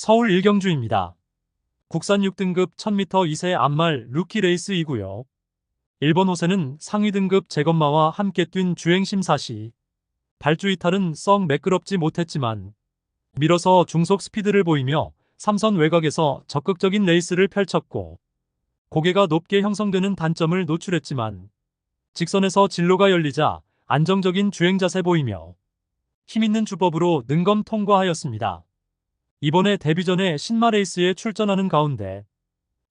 서울 일경주입니다. 국산 6등급 1000m 2세 암말 루키 레이스이고요. 일본 호세는 상위 등급 재건마와 함께 뛴 주행심사 시 발주 이탈은 썩 매끄럽지 못했지만 밀어서 중속 스피드를 보이며 3선 외곽에서 적극적인 레이스를 펼쳤고 고개가 높게 형성되는 단점을 노출했지만 직선에서 진로가 열리자 안정적인 주행 자세 보이며 힘있는 주법으로 능검 통과하였습니다. 이번에 데뷔전에 신마 레이스에 출전하는 가운데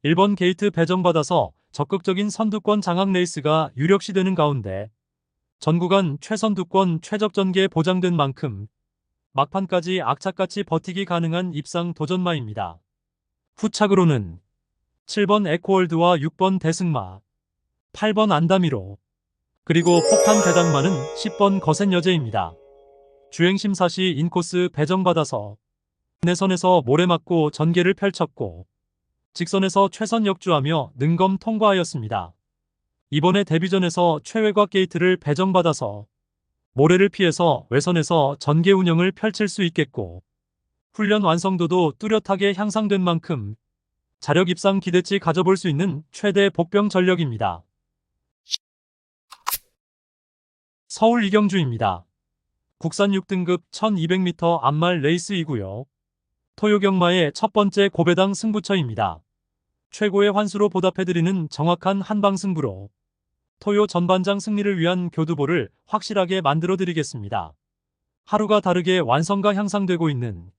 1번 게이트 배정받아서 적극적인 선두권 장악 레이스가 유력시되는 가운데 전 구간 최선두권 최적전개 보장된 만큼 막판까지 악착같이 버티기 가능한 입상 도전마입니다. 후착으로는 7번 에코월드와 6번 대승마, 8번 안다미로, 그리고 폭탄 대당마는 10번 거센 여제입니다. 주행심사 시 인코스 배정받아서 내선에서 모래 맞고 전개를 펼쳤고 직선에서 최선 역주하며 능검 통과하였습니다. 이번에 데뷔전에서 최외곽 게이트를 배정받아서 모래를 피해서 외선에서 전개 운영을 펼칠 수 있겠고 훈련 완성도도 뚜렷하게 향상된 만큼 자력 입상 기대치 가져볼 수 있는 최대 복병 전력입니다. 서울 이경주입니다. 국산 6등급 1200m 암말 레이스이고요. 토요 경마의 첫 번째 고배당 승부처입니다. 최고의 환수로 보답해드리는 정확한 한방 승부로 토요 전반장 승리를 위한 교두보를 확실하게 만들어드리겠습니다. 하루가 다르게 완성과 향상되고 있는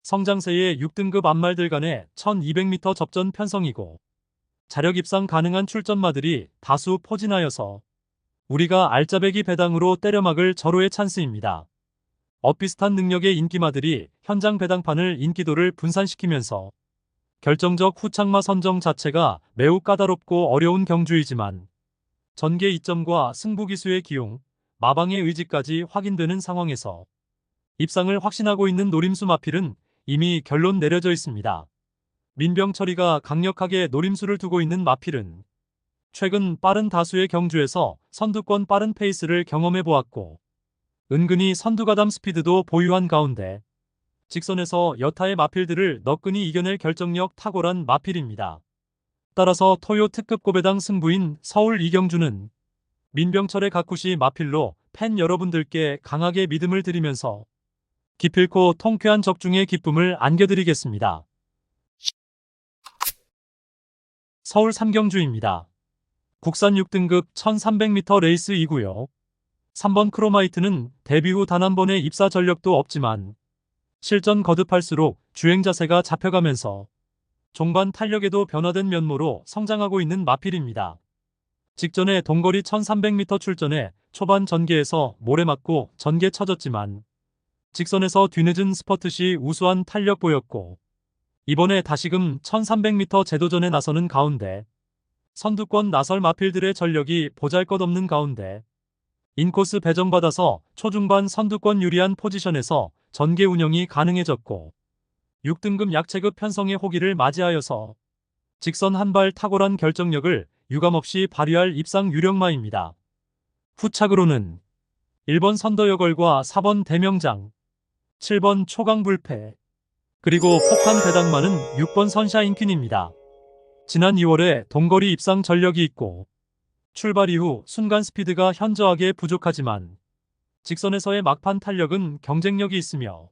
성장세의 6등급 암말들 간의 1200m 접전 편성이고 자력 입상 가능한 출전마들이 다수 포진하여서 우리가 알짜배기 배당으로 때려막을 절호의 찬스입니다. 엇비슷한 능력의 인기마들이 현장 배당판을 인기도를 분산시키면서 결정적 후착마 선정 자체가 매우 까다롭고 어려운 경주이지만 전개 이점과 승부기수의 기용, 마방의 의지까지 확인되는 상황에서 입상을 확신하고 있는 노림수 마필은 이미 결론 내려져 있습니다. 민병 처리가 강력하게 노림수를 두고 있는 마필은 최근 빠른 다수의 경주에서 선두권 빠른 페이스를 경험해 보았고 은근히 선두가담 스피드도 보유한 가운데 직선에서 여타의 마필들을 너끈히 이겨낼 결정력 탁월한 마필입니다. 따라서 토요 특급 고배당 승부인 서울 이경주는 민병철의 가쿠시 마필로 팬 여러분들께 강하게 믿음을 드리면서 기필코 통쾌한 적중의 기쁨을 안겨드리겠습니다. 서울 삼경주입니다. 국산 6등급 1300m 레이스이고요. 3번 크로마이트는 데뷔 후 단 한 번의 입사 전력도 없지만 실전 거듭할수록 주행 자세가 잡혀가면서 종반 탄력에도 변화된 면모로 성장하고 있는 마필입니다. 직전에 동거리 1300m 출전에 초반 전개에서 모래 맞고 전개 쳐졌지만 직선에서 뒤늦은 스퍼트 시 우수한 탄력 보였고 이번에 다시금 1300m 제도전에 나서는 가운데 선두권 나설 마필들의 전력이 보잘것없는 가운데 인코스 배정받아서 초중반 선두권 유리한 포지션에서 전개 운영이 가능해졌고 6등급 약체급 편성의 호기를 맞이하여서 직선 한발 탁월한 결정력을 유감없이 발휘할 입상 유력마입니다. 후착으로는 1번 선더여걸과 4번 대명장, 7번 초강불패, 그리고 폭탄 배당마는 6번 선샤인퀸입니다. 지난 2월에 동거리 입상 전력이 있고 출발 이후 순간 스피드가 현저하게 부족하지만 직선에서의 막판 탄력은 경쟁력이 있으며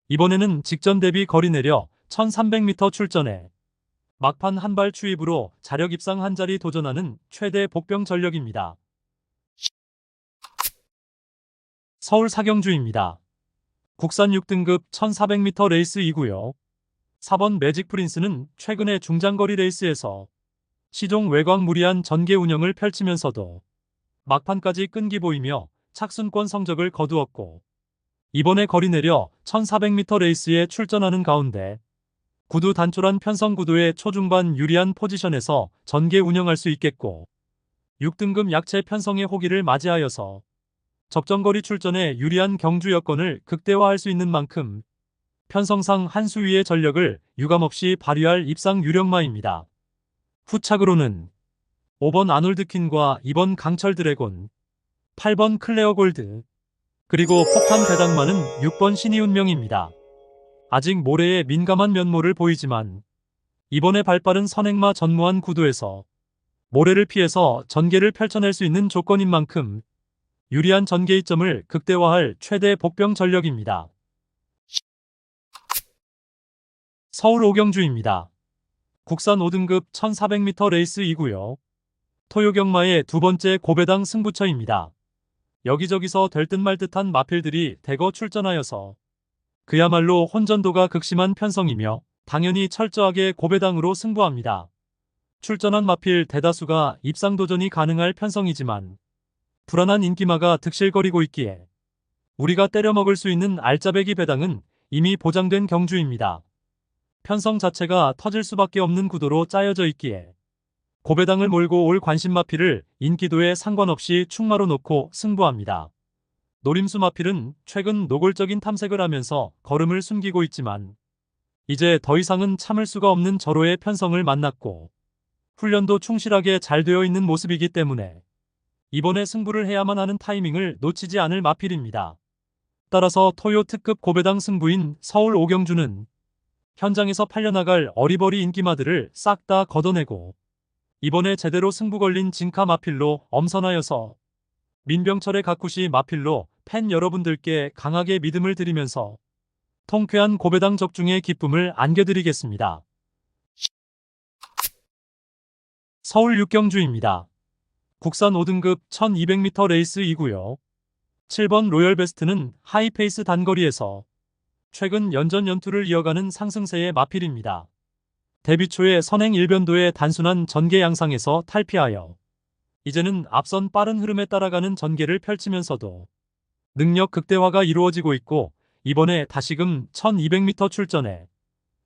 이번에는 직전 대비 거리 내려 1300m 출전에 막판 한발 추입으로 자력 입상 한 자리 도전하는 최대 복병 전력입니다. 서울 사경주입니다. 국산 6등급 1400m 레이스이고요. 4번 매직 프린스는 최근에 중장거리 레이스에서 시종 외곽 무리한 전개 운영을 펼치면서도 막판까지 끈기 보이며 착순권 성적을 거두었고 이번에 거리 내려 1400m 레이스에 출전하는 가운데 구두 단촐한 편성 구도의 초중반 유리한 포지션에서 전개 운영할 수 있겠고 6등급 약체 편성의 호기를 맞이하여서 적정거리 출전에 유리한 경주 여건을 극대화할 수 있는 만큼 편성상 한 수 위의 전력을 유감없이 발휘할 입상 유력마입니다. 후착으로는 5번 아놀드킨과 2번 강철 드래곤, 8번 클레어 골드, 그리고 폭탄 배당마는 6번 신이 운명입니다. 아직 모래에 민감한 면모를 보이지만 이번에 발빠른 선행마 전무한 구도에서 모래를 피해서 전개를 펼쳐낼 수 있는 조건인 만큼 유리한 전개 이점을 극대화할 최대 복병 전력입니다. 서울 오경주입니다. 국산 5등급 1400m 레이스이고요. 토요경마의 두 번째 고배당 승부처입니다. 여기저기서 될 듯 말 듯한 마필들이 대거 출전하여서 그야말로 혼전도가 극심한 편성이며 당연히 철저하게 고배당으로 승부합니다. 출전한 마필 대다수가 입상 도전이 가능할 편성이지만 불안한 인기마가 득실거리고 있기에 우리가 때려먹을 수 있는 알짜배기 배당은 이미 보장된 경주입니다. 편성 자체가 터질 수밖에 없는 구도로 짜여져 있기에 고배당을 몰고 올 관심 마필을 인기도에 상관없이 충마로 놓고 승부합니다. 노림수 마필은 최근 노골적인 탐색을 하면서 걸음을 숨기고 있지만 이제 더 이상은 참을 수가 없는 절호의 편성을 만났고 훈련도 충실하게 잘 되어 있는 모습이기 때문에 이번에 승부를 해야만 하는 타이밍을 놓치지 않을 마필입니다. 따라서 토요 특급 고배당 승부인 서울 오경주는 현장에서 팔려나갈 어리버리 인기마들을 싹 다 걷어내고 이번에 제대로 승부 걸린 진카 마필로 엄선하여서 민병철의 가쿠시 마필로 팬 여러분들께 강하게 믿음을 드리면서 통쾌한 고배당 적중의 기쁨을 안겨드리겠습니다. 서울 육경주입니다. 국산 5등급 1200m 레이스이고요. 7번 로열베스트는 하이페이스 단거리에서 최근 연전 연투를 이어가는 상승세의 마필입니다. 데뷔 초의 선행 일변도의 단순한 전개 양상에서 탈피하여 이제는 앞선 빠른 흐름에 따라가는 전개를 펼치면서도 능력 극대화가 이루어지고 있고 이번에 다시금 1200m 출전에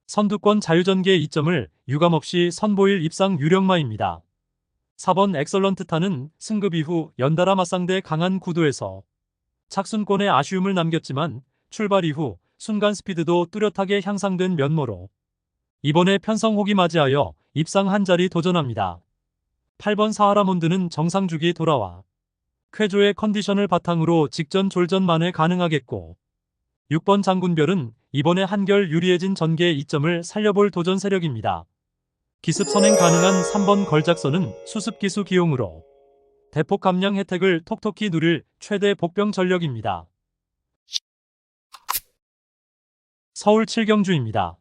선두권 자유전개 이점을 유감없이 선보일 입상 유력마입니다. 4번 엑설런트타는 승급 이후 연달아 맞상대 강한 구도에서 착순권에 아쉬움을 남겼지만 출발 이후 순간 스피드도 뚜렷하게 향상된 면모로 이번에 편성호기 맞이하여 입상 한 자리 도전합니다. 8번 사하라몬드는 정상주기 돌아와 쾌조의 컨디션을 바탕으로 직전 졸전만에 가능하겠고 6번 장군별은 이번에 한결 유리해진 전개 이점을 살려볼 도전 세력입니다. 기습 선행 가능한 3번 걸작선은 수습기수 기용으로 대폭 감량 혜택을 톡톡히 누릴 최대 복병 전력입니다. 서울 7경주입니다.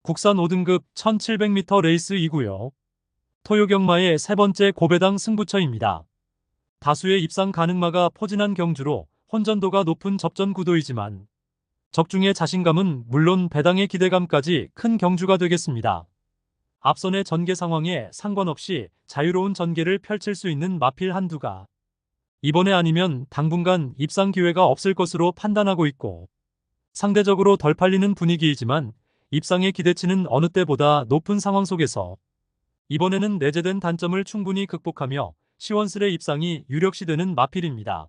국산 5등급 1700m 레이스이고요. 토요경마의 세 번째 고배당 승부처입니다. 다수의 입상 가능마가 포진한 경주로 혼전도가 높은 접전 구도이지만 적중의 자신감은 물론 배당의 기대감까지 큰 경주가 되겠습니다. 앞선의 전개 상황에 상관없이 자유로운 전개를 펼칠 수 있는 마필 한두가 이번에 아니면 당분간 입상 기회가 없을 것으로 판단하고 있고 상대적으로 덜 팔리는 분위기이지만 입상의 기대치는 어느 때보다 높은 상황 속에서 이번에는 내재된 단점을 충분히 극복하며 시원스레 입상이 유력시되는 마필입니다.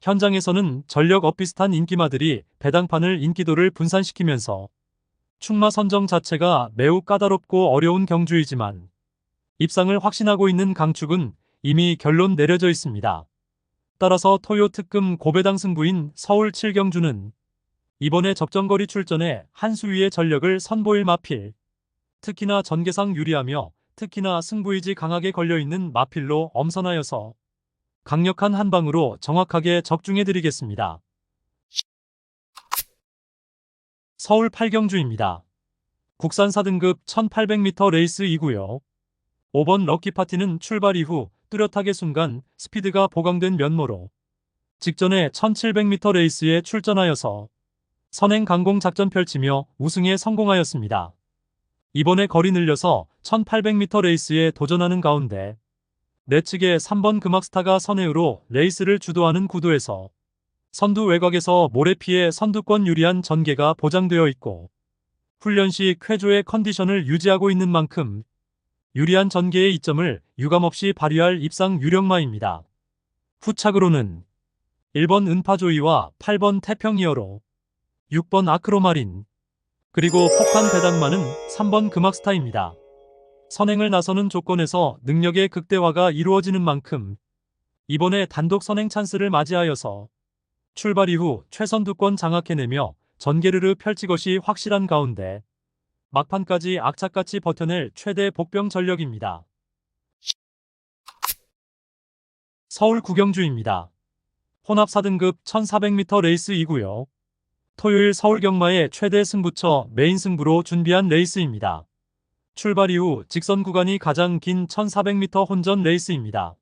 현장에서는 전력 엇비슷한 인기마들이 배당판을 인기도를 분산시키면서 충마 선정 자체가 매우 까다롭고 어려운 경주이지만 입상을 확신하고 있는 강축은 이미 결론 내려져 있습니다. 따라서 토요 특급 고배당 승부인 서울 7경주는 이번에 적정거리 출전에 한 수위의 전력을 선보일 마필, 특히나 전개상 유리하며 특히나 승부의지 강하게 걸려있는 마필로 엄선하여서 강력한 한방으로 정확하게 적중해드리겠습니다. 서울 8경주입니다. 국산 4등급 1800m 레이스이고요. 5번 럭키파티는 출발 이후 뚜렷하게 순간 스피드가 보강된 면모로 직전에 1700m 레이스에 출전하여서 선행 강공 작전 펼치며 우승에 성공하였습니다. 이번에 거리 늘려서 1800m 레이스에 도전하는 가운데 내측의 3번 금악스타가 선행으로 레이스를 주도하는 구도에서 선두 외곽에서 모래 피해 선두권 유리한 전개가 보장되어 있고 훈련 시 쾌조의 컨디션을 유지하고 있는 만큼 유리한 전개의 이점을 유감없이 발휘할 입상 유력마입니다. 후착으로는 1번 은파조이와 8번 태평이어로 6번 아크로마린 그리고 폭탄 배당마는 3번 금악스타입니다. 선행을 나서는 조건에서 능력의 극대화가 이루어지는 만큼 이번에 단독 선행 찬스를 맞이하여서 출발 이후 최선두권 장악해내며 전개르르 펼치 것이 확실한 가운데 막판까지 악착같이 버텨낼 최대 복병 전력입니다. 서울 구경주입니다. 혼합 4등급 1400m 레이스이고요. 토요일 서울 경마의 최대 승부처 메인 승부로 준비한 레이스입니다. 출발 이후 직선 구간이 가장 긴 1400m 혼전 레이스입니다.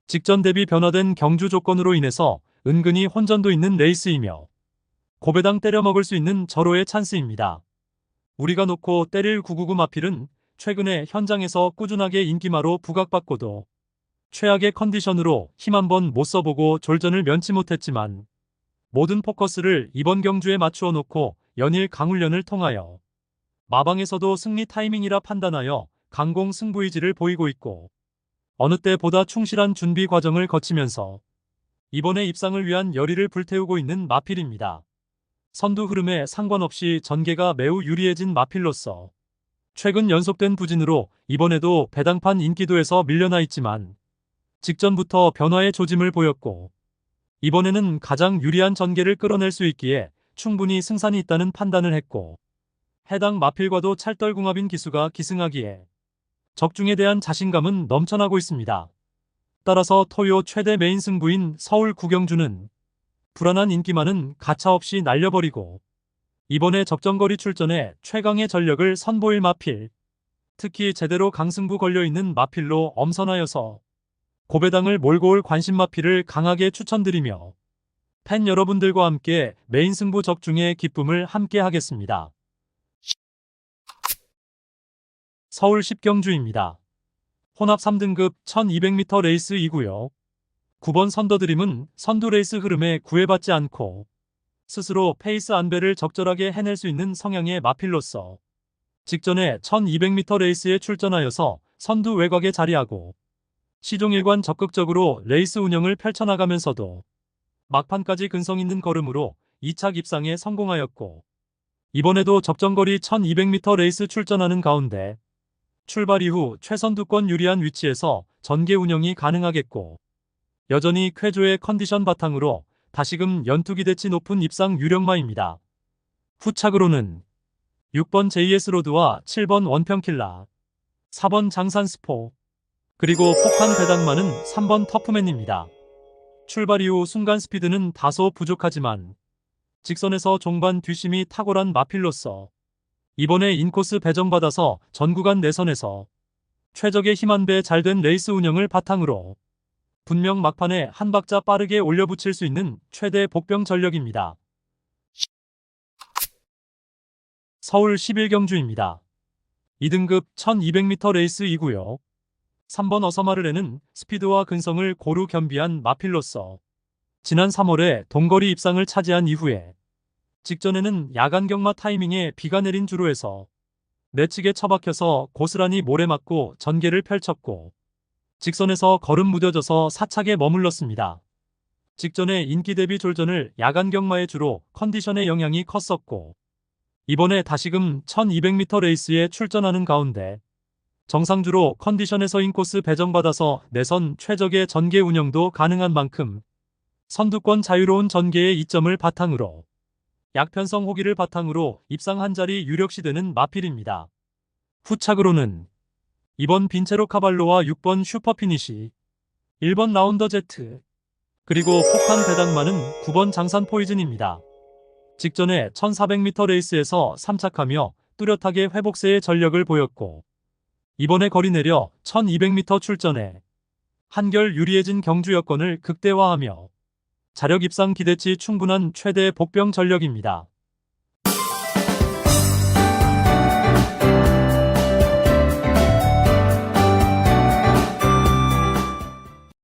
직전 대비 변화된 경주 조건으로 인해서 은근히 혼전도 있는 레이스이며 고배당 때려 먹을 수 있는 절호의 찬스입니다. 우리가 놓고 때릴 999 마필은 최근에 현장에서 꾸준하게 인기마로 부각받고도 최악의 컨디션으로 힘 한번 못 써보고 졸전을 면치 못했지만 모든 포커스를 이번 경주에 맞추어 놓고 연일 강훈련을 통하여 마방에서도 승리 타이밍이라 판단하여 강공 승부 의지를 보이고 있고 어느 때보다 충실한 준비 과정을 거치면서 이번에 입상을 위한 열의를 불태우고 있는 마필입니다. 선두 흐름에 상관없이 전개가 매우 유리해진 마필로서 최근 연속된 부진으로 이번에도 배당판 인기도에서 밀려나 있지만 직전부터 변화의 조짐을 보였고 이번에는 가장 유리한 전개를 끌어낼 수 있기에 충분히 승산이 있다는 판단을 했고 해당 마필과도 찰떨궁합인 기수가 기승하기에 적중에 대한 자신감은 넘쳐나고 있습니다. 따라서 토요 최대 메인 승부인 서울 구경주는 불안한 인기만은 가차없이 날려버리고 이번에 적정거리 출전에 최강의 전력을 선보일 마필, 특히 제대로 강승부 걸려있는 마필로 엄선하여서 고배당을 몰고 올 관심 마필을 강하게 추천드리며 팬 여러분들과 함께 메인 승부 적중의 기쁨을 함께 하겠습니다. 서울 10경주입니다. 혼합 3등급 1200m 레이스이고요. 9번 선더드림은 선두 레이스 흐름에 구애받지 않고 스스로 페이스 안배를 적절하게 해낼 수 있는 성향의 마필로서 직전에 1200m 레이스에 출전하여서 선두 외곽에 자리하고 시종일관 적극적으로 레이스 운영을 펼쳐나가면서도 막판까지 근성 있는 걸음으로 2착 입상에 성공하였고 이번에도 적정거리 1200m 레이스 출전하는 가운데 출발 이후 최선두권 유리한 위치에서 전개 운영이 가능하겠고 여전히 쾌조의 컨디션 바탕으로 다시금 연투 기대치 높은 입상 유력마입니다. 후착으로는 6번 JS 로드와 7번 원평킬라, 4번 장산스포, 그리고 폭탄 배당마는 3번 터프맨입니다. 출발 이후 순간 스피드는 다소 부족하지만 직선에서 종반 뒷심이 탁월한 마필로서 이번에 인코스 배정받아서 전 구간 내선에서 최적의 힘 한 배 잘된 레이스 운영을 바탕으로 분명 막판에 한 박자 빠르게 올려붙일 수 있는 최대 복병 전력입니다. 서울 11경주입니다. 2등급 1200m 레이스이고요. 3번 어서마르레는 스피드와 근성을 고루 겸비한 마필로서 지난 3월에 동거리 입상을 차지한 이후에 직전에는 야간 경마 타이밍에 비가 내린 주로에서 내측에 처박혀서 고스란히 모래 맞고 전개를 펼쳤고 직선에서 걸음 무뎌져서 사착에 머물렀습니다. 직전에 인기 대비 졸전을 야간 경마의 주로 컨디션의 영향이 컸었고 이번에 다시금 1200m 레이스에 출전하는 가운데 정상주로 컨디션에서 인코스 배정받아서 내선 최적의 전개 운영도 가능한 만큼 선두권 자유로운 전개의 이점을 바탕으로 약편성 호기를 바탕으로 입상 한 자리 유력시되는 마필입니다. 후착으로는 2번 빈체로 카발로와 6번 슈퍼피니시, 1번 라운더 제트, 그리고 폭탄 배당마는 9번 장산 포이즌입니다. 직전에 1400m 레이스에서 3착하며 뚜렷하게 회복세의 전력을 보였고 이번에 거리 내려 1200m 출전에 한결 유리해진 경주 여건을 극대화하며 자력 입상 기대치 충분한 최대 복병 전력입니다.